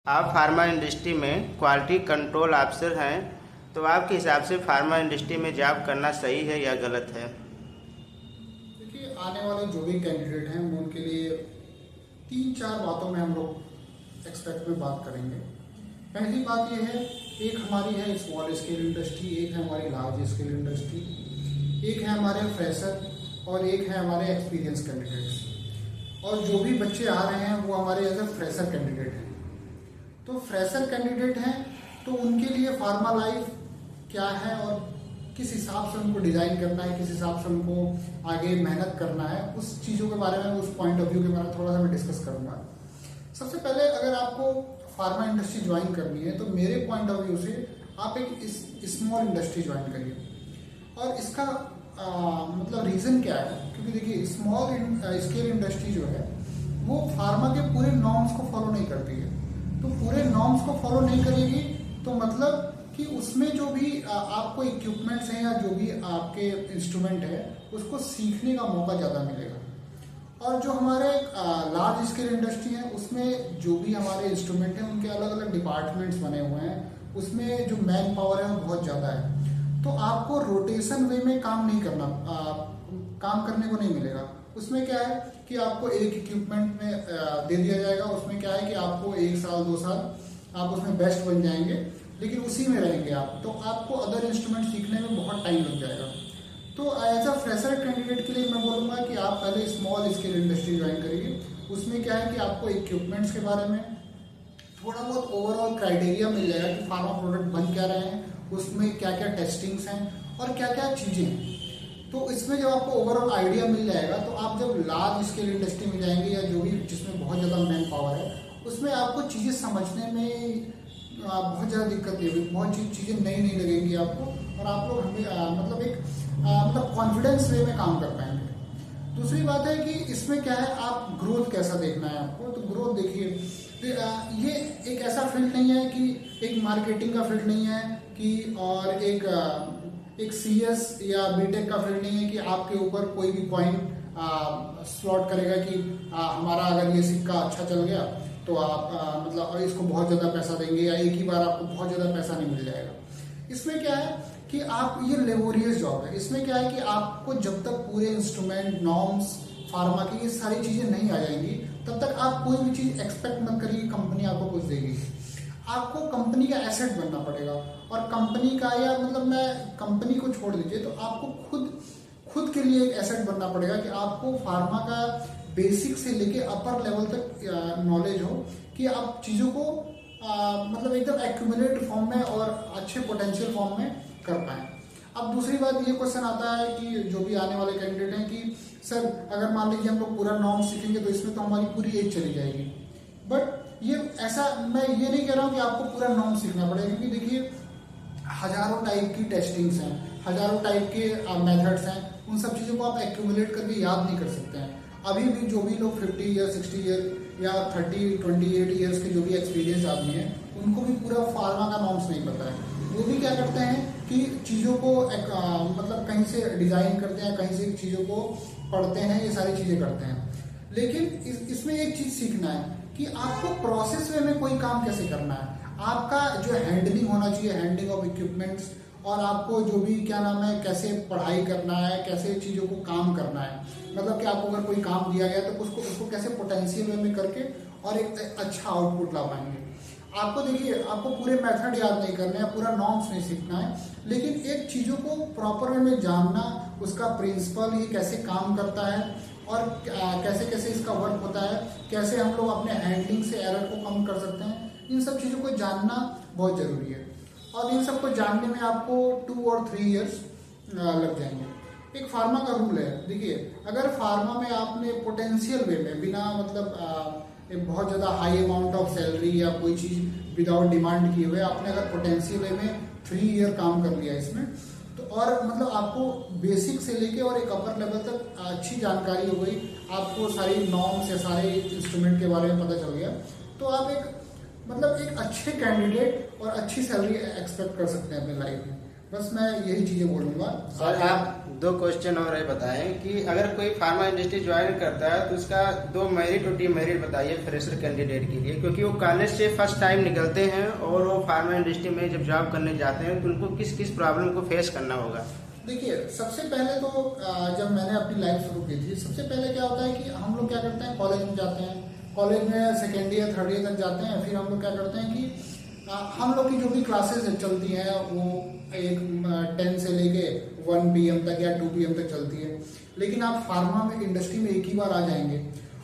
आप pharma industry में quality control officer हैं, तो आपके हिसाब से फार्मा इंडस्ट्री में जॉब करना सही है या गलत है? देखिए, आने वाले जो भी कैंडिडेट हैं हम उनके लिए 3-4 बातों में हम लोग एक्सपेक्ट में बात करेंगे। पहली बात यह है, एक हमारी है स्मॉल स्केल इंडस्ट्री, एक है हमारी लार्ज स्केल इंडस्ट्री, एक है हमारे फ्रेशर और एक है हमारे एक्सपीरियंस कैंडिडेट्स। और जो भी बच्चे आ रहे हैं वो हमारे एज ए फ्रेशर कैंडिडेट हैं। तो फ्रेशर कैंडिडेट हैं तो उनके लिए फार्मा लाइफ क्या है और किस हिसाब से उनको डिजाइन करना है, किस हिसाब से उनको आगे मेहनत करना है, उस चीज़ों के बारे में, उस पॉइंट ऑफ व्यू के बारे में थोड़ा सा मैं डिस्कस करूंगा। सबसे पहले अगर आपको फार्मा इंडस्ट्री ज्वाइन करनी है तो मेरे पॉइंट ऑफ व्यू से आप एक स्मॉल इंडस्ट्री ज्वाइन करिए। और इसका मतलब रीज़न क्या है, क्योंकि देखिए स्मॉल स्केल इंडस्ट्री जो है वो फार्मा के पूरे नॉर्म्स को फॉलो नहीं करती है। तो पूरे नॉर्म्स को फॉलो नहीं करेगी तो मतलब कि उसमें जो भी आपको इक्विपमेंट्स हैं या जो भी आपके इंस्ट्रूमेंट है उसको सीखने का मौका ज़्यादा मिलेगा। और जो हमारे लार्ज स्केल इंडस्ट्री है उसमें जो भी हमारे इंस्ट्रूमेंट हैं उनके अलग अलग डिपार्टमेंट्स बने हुए हैं, उसमें जो मैन पावर है वो बहुत ज़्यादा है। तो आपको रोटेशन वे में काम नहीं करना, काम करने को नहीं मिलेगा। उसमें क्या है कि आपको एक इक्विपमेंट में दे दिया जाएगा, उसमें क्या है कि आपको 1 साल 2 साल आप उसमें बेस्ट बन जाएंगे, लेकिन उसी में रहेंगे आप, तो आपको अदर इंस्ट्रूमेंट सीखने में बहुत टाइम लग जाएगा। तो एज अ फ्रेशर कैंडिडेट के लिए मैं बोलूँगा कि आप पहले स्मॉल स्केल इंडस्ट्री ज्वाइन करिए। उसमें क्या है कि आपको इक्विपमेंट्स के बारे में थोड़ा बहुत ओवरऑल क्राइटेरिया मिल जाएगा कि फार्मा प्रोडक्ट बन क्या रहे हैं, उसमें क्या क्या टेस्टिंग्स हैं और क्या क्या चीज़ें हैं। तो इसमें जब आपको ओवरऑल आइडिया मिल जाएगा तो आप जब लार्ज स्केल इंडस्ट्री में जाएंगे या जो भी जिसमें बहुत ज़्यादा मैन पावर है उसमें आपको चीज़ें समझने में बहुत ज़्यादा दिक्कत नहीं होगी, बहुत चीज़ें नई नई लगेंगी आपको और आप लोग मतलब एक मतलब कॉन्फिडेंस वे में काम कर पाएंगे। दूसरी बात है कि इसमें क्या है, आप ग्रोथ कैसा देखना है आपको। तो ग्रोथ देखिए, ये एक ऐसा फील्ड नहीं है कि एक मार्केटिंग का फील्ड नहीं है कि और एक सीएस या बीटेक का फील्ड नहीं है कि आपके ऊपर कोई भी कॉइन स्लॉट करेगा कि हमारा अगर ये सिक्का अच्छा चल गया तो आप मतलब इसको बहुत ज़्यादा पैसा देंगे या एक ही बार आपको बहुत ज़्यादा पैसा नहीं मिल जाएगा। इसमें क्या है कि आप ये लेबोरियस जॉब है। इसमें क्या है कि आपको जब तक पूरे इंस्ट्रूमेंट नॉर्म्स फार्मा की ये सारी चीज़ें नहीं आ जाएंगी तब तक आप कोई भी चीज़ एक्सपेक्ट मत करिए कंपनी आपको कुछ देगी। आपको कंपनी का एसेट बनना पड़ेगा और कंपनी का या मतलब मैं कंपनी को छोड़ दीजिए तो आपको खुद के लिए एक एसेट बनना पड़ेगा कि आपको फार्मा का बेसिक से लेके अपर लेवल तक नॉलेज हो कि आप चीज़ों को मतलब एकदम एक्यूमुलेट फॉर्म में और अच्छे पोटेंशियल फॉर्म में कर पाएँ। अब दूसरी बात ये क्वेश्चन आता है कि जो भी आने वाले कैंडिडेट हैं कि सर अगर मान लीजिए हम लोग पूरा नॉर्म सीखेंगे तो इसमें तो हमारी पूरी एज चली जाएगी। बट ये ऐसा मैं ये नहीं कह रहा हूँ कि आपको पूरा नॉर्म सीखना पड़ेगा, क्योंकि देखिए हजारों टाइप की टेस्टिंग्स हैं, हजारों टाइप के मेथड्स हैं, उन सब चीज़ों को आप एक्यूमुलेट करके याद नहीं कर सकते हैं। अभी भी जो भी लोग 50 ईयर 60 ईयर या 28 ईयर्स के जो भी एक्सपीरियंस आदमी हैं उनको भी पूरा फार्मा का नॉर्म्स नहीं पता है। वो भी क्या करते हैं कि चीज़ों को मतलब कहीं से डिज़ाइन करते हैं, कहीं से चीज़ों को पढ़ते हैं, ये सारी चीज़ें करते हैं। लेकिन इसमें एक चीज़ सीखना है कि आपको प्रोसेस वे में कोई काम कैसे करना है। आपका जो हैंडलिंग होना चाहिए, हैंडलिंग ऑफ इक्विपमेंट्स, और आपको जो भी क्या नाम है कैसे पढ़ाई करना है, कैसे चीज़ों को काम करना है, मतलब कि आपको अगर कोई काम दिया गया तो उसको कैसे पोटेंशियल वे में करके और एक अच्छा आउटपुट ला पाएंगे। आपको देखिए, आपको पूरे मेथड याद नहीं करने हैं, पूरा नॉर्म्स नहीं सीखना है, लेकिन एक चीज़ों को प्रॉपर वे में जानना, उसका प्रिंसिपल ये कैसे काम करता है और कैसे कैसे इसका वर्क होता है, कैसे हम लोग अपने हैंडलिंग से एरर को कम कर सकते हैं, इन सब चीज़ों को जानना बहुत ज़रूरी है। और इन सबको जानने में आपको 2 और 3 ईयर्स लग जाएंगे। एक फार्मा का रूल है, देखिए अगर फार्मा में आपने पोटेंशियल वे में बिना मतलब एक बहुत ज़्यादा हाई अमाउंट ऑफ सैलरी या कोई चीज़ विदाउट डिमांड किए हुए आपने अगर पोटेंशियल वे में 3 ईयर काम कर लिया इसमें तो, और मतलब आपको बेसिक से लेके और एक अपर लेवल तक अच्छी जानकारी हो गई, आपको सारी नॉर्म्स या सारे इंस्ट्रूमेंट के बारे में पता चल गया, तो आप एक अच्छे कैंडिडेट और अच्छी सैलरी एक्सपेक्ट कर सकते हैं अपनी लाइफ में। बस मैं यही चीज़ें बोलूँगा। सर आप 2 क्वेश्चन और ये बताएं कि अगर कोई फार्मा इंडस्ट्री ज्वाइन करता है तो उसका 2 मेरिट और डीमेरिट बताइए फ्रेशर कैंडिडेट के लिए, क्योंकि वो कॉलेज से फर्स्ट टाइम निकलते हैं और वो फार्मा इंडस्ट्री में जब जॉब करने जाते हैं तो उनको किस किस प्रॉब्लम को फेस करना होगा। देखिए, सबसे पहले तो जब मैंने अपनी लाइफ शुरू की थी, सबसे पहले क्या होता है कि हम लोग क्या करते हैं, कॉलेज में जाते हैं, कॉलेज में सेकेंड ईयर थर्ड ईयर तक जाते हैं। फिर हम लोग क्या करते हैं कि हम लोग की जो भी क्लासेस चलती हैं वो एक 10 से लेके 1 PM तक या 2 PM तक चलती है। लेकिन आप फार्मा में इंडस्ट्री में एक ही बार आ जाएंगे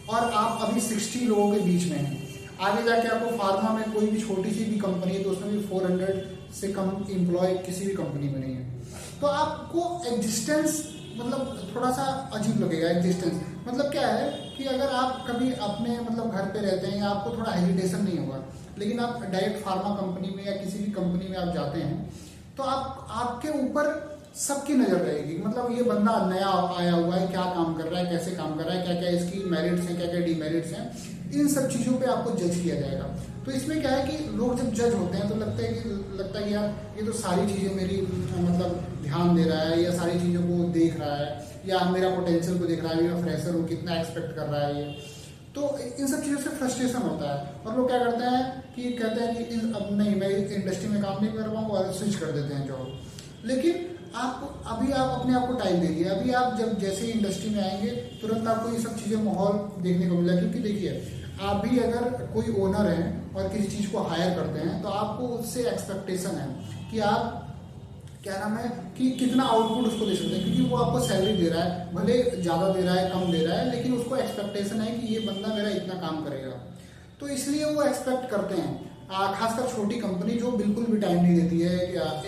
और आप अभी 60 लोगों के बीच में हैं। आगे जाके आपको फार्मा में कोई भी छोटी सी भी कंपनी है तो उसमें भी 400 से कम एम्प्लॉय किसी भी कंपनी में नहीं है। तो आपको एग्जिस्टेंस मतलब थोड़ा सा अजीब लगेगा। एग्जिस्टेंस मतलब क्या है कि अगर आप कभी अपने मतलब घर पे रहते हैं, आपको थोड़ा हेजिटेशन नहीं होगा। लेकिन आप डायरेक्ट फार्मा कंपनी में या किसी भी कंपनी में आप जाते हैं तो आपके ऊपर सबकी नजर रहेगी। मतलब ये बंदा नया आया हुआ है, क्या काम कर रहा है, कैसे काम कर रहा है, क्या क्या इसकी मेरिट्स हैं, क्या क्या डीमेरिट्स हैं, इन सब चीज़ों पे आपको जज किया जाएगा। तो इसमें क्या है कि लोग जब जज होते हैं तो लगता है कि यार ये तो सारी चीज़ें मेरी मतलब ध्यान दे रहा है या सारी चीज़ों को देख रहा है या मेरा पोटेंशियल को देख रहा है, मेरा फ्रेशर हो कितना एक्सपेक्ट कर रहा है ये। तो इन सब चीज़ों से फ्रस्ट्रेशन होता है और लोग क्या करते हैं कि कहते हैं कि अब नहीं, मैं इंडस्ट्री में काम नहीं कर पाऊंगा और स्विच कर देते हैं जॉब। लेकिन आप अभी आप अपने आप को टाइम दीजिए। अभी आप जब जैसे ही इंडस्ट्री में आएंगे तुरंत आपको ये सब चीज़ें माहौल देखने को मिलेगा। क्योंकि देखिए, आप भी अगर कोई ओनर है और किसी चीज़ को हायर करते हैं तो आपको उससे एक्सपेक्टेशन है कि आप क्या नाम है कि कितना आउटपुट उसको दे सकते हैं। क्योंकि वो आपको सैलरी दे रहा है, भले ज़्यादा दे रहा है कम दे रहा है, लेकिन उसको एक्सपेक्टेशन है कि ये बंदा मेरा इतना काम करेगा। तो इसलिए वो एक्सपेक्ट करते हैं। खासकर छोटी कंपनी जो बिल्कुल भी टाइम नहीं देती है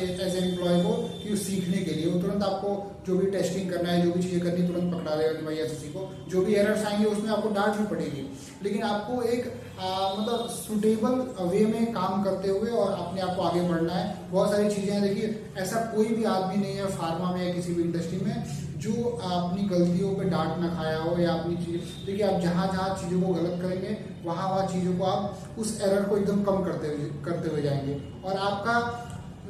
एज एन एम्प्लॉय को कि सीखने के लिए, वो तुरंत आपको जो भी टेस्टिंग करना है, जो भी चीज़ें करनी, तुरंत पकड़ा देगा कि भाई ऐसे सीखो। जो भी एरर्स आएंगे उसमें आपको डांट भी पड़ेगी, लेकिन आपको एक मतलब सुटेबल वे में काम करते हुए और अपने आप को आगे बढ़ना है। बहुत सारी चीज़ें हैं। देखिए, ऐसा कोई भी आदमी नहीं है फार्मा में या किसी भी इंडस्ट्री में जो अपनी गलतियों पे डांट ना खाया हो या अपनी चीज़। देखिए, आप जहाँ जहाँ चीज़ों को गलत करेंगे वहाँ चीज़ों को आप उस एरर को एकदम कम करते हुए जाएंगे। और आपका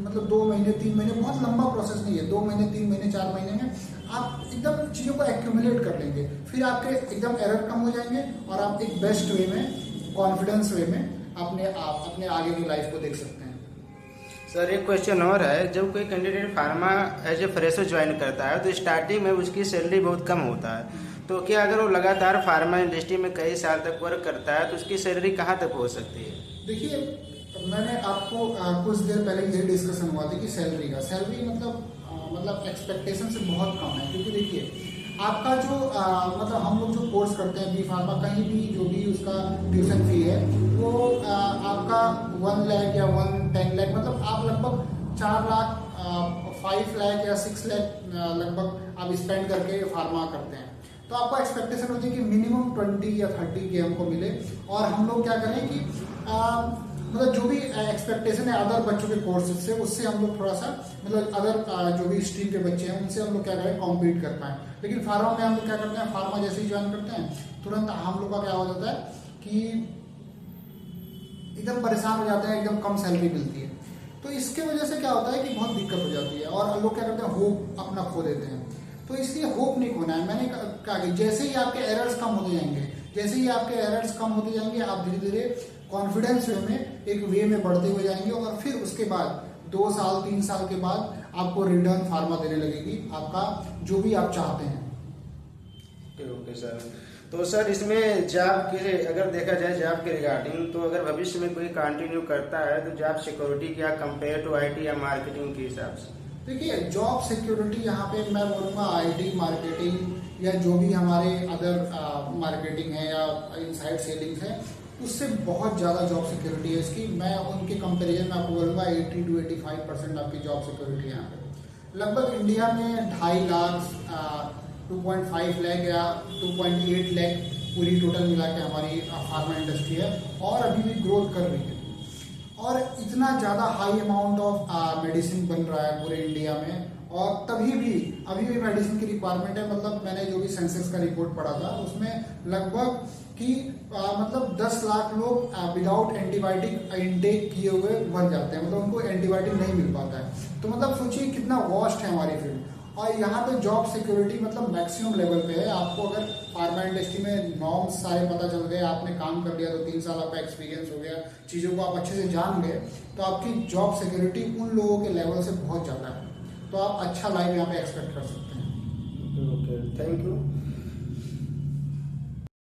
मतलब 2 महीने 3 महीने बहुत लंबा प्रोसेस नहीं है। 2 महीने 3 महीने 4 महीने में आप एकदम चीज़ों को एक्यूमुलेट कर लेंगे। फिर आपके एकदम एरर कम हो जाएंगे और आप एक बेस्ट वे में, कॉन्फिडेंस वे में अपने आगे की लाइफ को देख सकते हैं। सर एक क्वेश्चन और है, जब कोई candidate pharma as a fresher join करता है तो स्टार्टिंग में उसकी सैलरी बहुत कम होता है, तो क्या अगर वो लगातार फार्मा इंडस्ट्री में कई साल तक वर्क करता है तो उसकी सैलरी कहाँ तक हो सकती है? देखिए, मैंने आपको कुछ देर पहले ये डिस्कशन हुआ था कि सैलरी मतलब एक्सपेक्टेशन से बहुत कम है। क्योंकि देखिए, आपका जो मतलब हम लोग जो कोर्स करते हैं बी फार्मा, कहीं भी जो भी उसका ट्यूशन फी है वो आपका 1 लाख या 10 लाख, मतलब आप लगभग 4 लाख 5 लाख या 6 लाख लगभग आप स्पेंड करके फार्मा करते हैं। तो आपको एक्सपेक्टेशन होती है कि मिनिमम 20 या 30 के हमको मिले। और हम लोग क्या करें कि मतलब जो भी एक्सपेक्टेशन है अदर बच्चों के कोर्सेज से, उससे हम लोग थोड़ा सा मतलब अदर जो भी स्ट्रीम के बच्चे हैं उनसे हम लोग क्या करें, कॉम्पीट कर पाएँ। लेकिन फार्मा में हम लोग क्या करते हैं, फार्मा जैसे ही ज्वाइन करते हैं तुरंत हम लोग का क्या हो जाता है कि एकदम परेशान हो जाते हैं, एकदम कम सैलरी मिलती है। तो इसके वजह से क्या होता है कि बहुत दिक्कत हो जाती है और लोग क्या करते हैं, होप अपना खो देते हैं। तो इसलिए होप नहीं खोना है। मैंने कहा कि जैसे ही आपके एरर्स कम होते जाएंगे, आप धीरे धीरे कॉन्फिडेंस वे में एक वे में बढ़ते हुए जाएंगे और फिर उसके बाद 2 साल 3 साल के बाद आपको रिटर्न फार्मा देने लगेगी आपका जो भी आप चाहते हैं। Okay sir. तो सर इसमें जॉब के अगर देखा जाए जॉब के रिगार्डिंग, तो अगर भविष्य में कोई कंटिन्यू करता है तो जॉब सिक्योरिटी क्या कंपेयर टू आईटी या मार्केटिंग के हिसाब से? देखिए, जॉब सिक्योरिटी यहाँ पे मैं बोलूँगा आईटी मार्केटिंग या जो भी हमारे अदर मार्केटिंग है या इनसाइड सेलिंग्स है उससे बहुत ज़्यादा जॉब सिक्योरिटी है इसकी। मैं उनके कंपैरिजन में आपको बोलूँगा 80 to 85% आपकी जॉब सिक्योरिटी है यहाँ पे। लगभग इंडिया में 2.5 लाख 2.5 लाख या 2.8 लाख पूरी टोटल मिला के हमारी फार्मा इंडस्ट्री है और अभी भी ग्रोथ कर रही है। और इतना ज़्यादा हाई अमाउंट ऑफ मेडिसिन बन रहा है पूरे इंडिया में और तभी भी अभी भी मेडिसिन की रिक्वायरमेंट है। मतलब मैंने जो भी सेंसस का रिपोर्ट पढ़ा था उसमें लगभग कि मतलब 10 लाख लोग विदाउट एंटीबायोटिक इंटेक किए हुए मर जाते हैं, मतलब उनको एंटीबायोटिक नहीं मिल पाता है। तो मतलब सोचिए कितना वास्ट है हमारी फील्ड। और यहाँ पे जॉब सिक्योरिटी मतलब मैक्सिमम लेवल पे है। आपको अगर फार्मा इंडस्ट्री में नॉर्म्स सारे पता चल गए, आपने काम कर लिया तो 3 साल आपका एक्सपीरियंस हो गया, चीज़ों को आप अच्छे से जान गए, तो आपकी जॉब सिक्योरिटी उन लोगों के लेवल से बहुत ज़्यादा है। तो आप अच्छा लाइफ यहाँ पे एक्सपेक्ट कर सकते हैं। Okay, thank you.